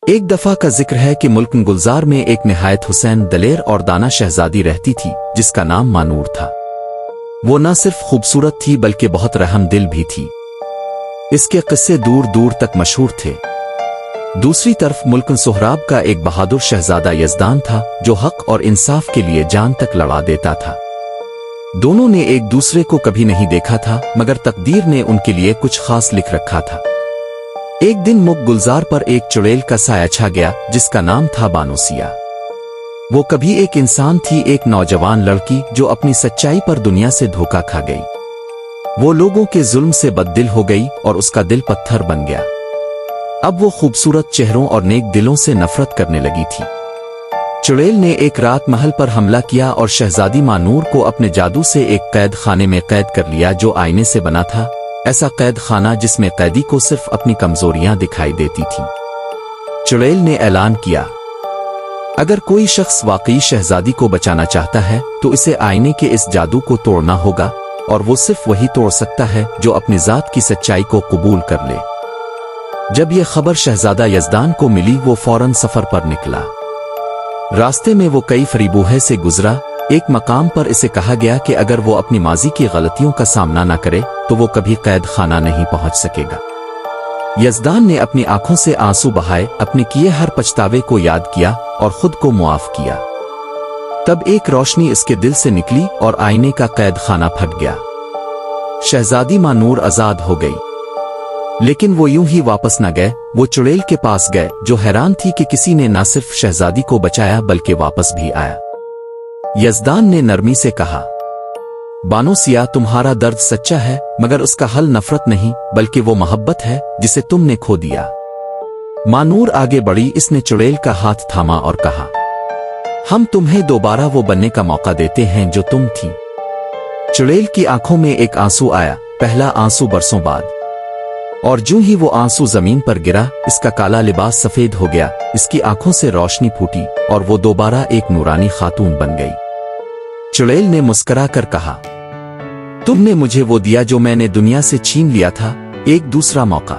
ایک دفعہ کا ذکر ہے کہ ملک گلزار میں ایک نہایت حسین دلیر اور دانا شہزادی رہتی تھی جس کا نام مانور تھا۔ وہ نہ صرف خوبصورت تھی بلکہ بہت رحم دل بھی تھی۔ اس کے قصے دور دور تک مشہور تھے۔ دوسری طرف ملک سہراب کا ایک بہادر شہزادہ یزدان تھا جو حق اور انصاف کے لیے جان تک لڑا دیتا تھا۔ دونوں نے ایک دوسرے کو کبھی نہیں دیکھا تھا مگر تقدیر نے ان کے لیے کچھ خاص لکھ رکھا تھا۔ ایک دن ملک گلزار پر ایک چڑیل کا سایہ چھا گیا جس کا نام تھا بانو سیا۔ وہ کبھی ایک انسان تھی، ایک نوجوان لڑکی جو اپنی سچائی پر دنیا سے دھوکا کھا گئی۔ وہ لوگوں کے ظلم سے بد دل ہو گئی اور اس کا دل پتھر بن گیا۔ اب وہ خوبصورت چہروں اور نیک دلوں سے نفرت کرنے لگی تھی۔ چڑیل نے ایک رات محل پر حملہ کیا اور شہزادی مانور کو اپنے جادو سے ایک قید خانے میں قید کر لیا جو آئینے سے بنا تھا، ایسا قید خانہ جس میں قیدی کو صرف اپنی کمزوریاں دکھائی دیتی تھیں۔ چڑیل نے اعلان کیا، اگر کوئی شخص واقعی شہزادی کو بچانا چاہتا ہے تو اسے آئینے کے اس جادو کو توڑنا ہوگا، اور وہ صرف وہی توڑ سکتا ہے جو اپنی ذات کی سچائی کو قبول کر لے۔ جب یہ خبر شہزادہ یزدان کو ملی وہ فوراً سفر پر نکلا۔ راستے میں وہ کئی فریبوہے سے گزرا۔ ایک مقام پر اسے کہا گیا کہ اگر وہ اپنی ماضی کی غلطیوں کا سامنا نہ کرے تو وہ کبھی قید خانہ نہیں پہنچ سکے گا۔ یزدان نے اپنی آنکھوں سے آنسو بہائے، اپنے کیے ہر پچھتاوے کو یاد کیا اور خود کو معاف کیا۔ تب ایک روشنی اس کے دل سے نکلی اور آئینے کا قید خانہ پھٹ گیا۔ شہزادی مانور آزاد ہو گئی، لیکن وہ یوں ہی واپس نہ گئے۔ وہ چڑیل کے پاس گئے جو حیران تھی کہ کسی نے نہ صرف شہزادی کو بچایا بلکہ واپس بھی آیا۔ یزدان نے نرمی سے کہا، بانو سیا، تمہارا درد سچا ہے مگر اس کا حل نفرت نہیں بلکہ وہ محبت ہے جسے تم نے کھو دیا۔ مانور آگے بڑھی، اس نے چڑیل کا ہاتھ تھاما اور کہا، ہم تمہیں دوبارہ وہ بننے کا موقع دیتے ہیں جو تم تھی۔ چڑیل کی آنکھوں میں ایک آنسو آیا، پہلا آنسو برسوں بعد، اور جو ہی وہ آنسو زمین پر گرا اس کا کالا لباس سفید ہو گیا، اس کی آنکھوں سے روشنی پھوٹی اور وہ دوبارہ ایک نورانی خاتون بن گئی۔ چڑیل نے مسکرا کر کہا، تم نے مجھے وہ دیا جو میں نے دنیا سے چھین لیا تھا، ایک دوسرا موقع۔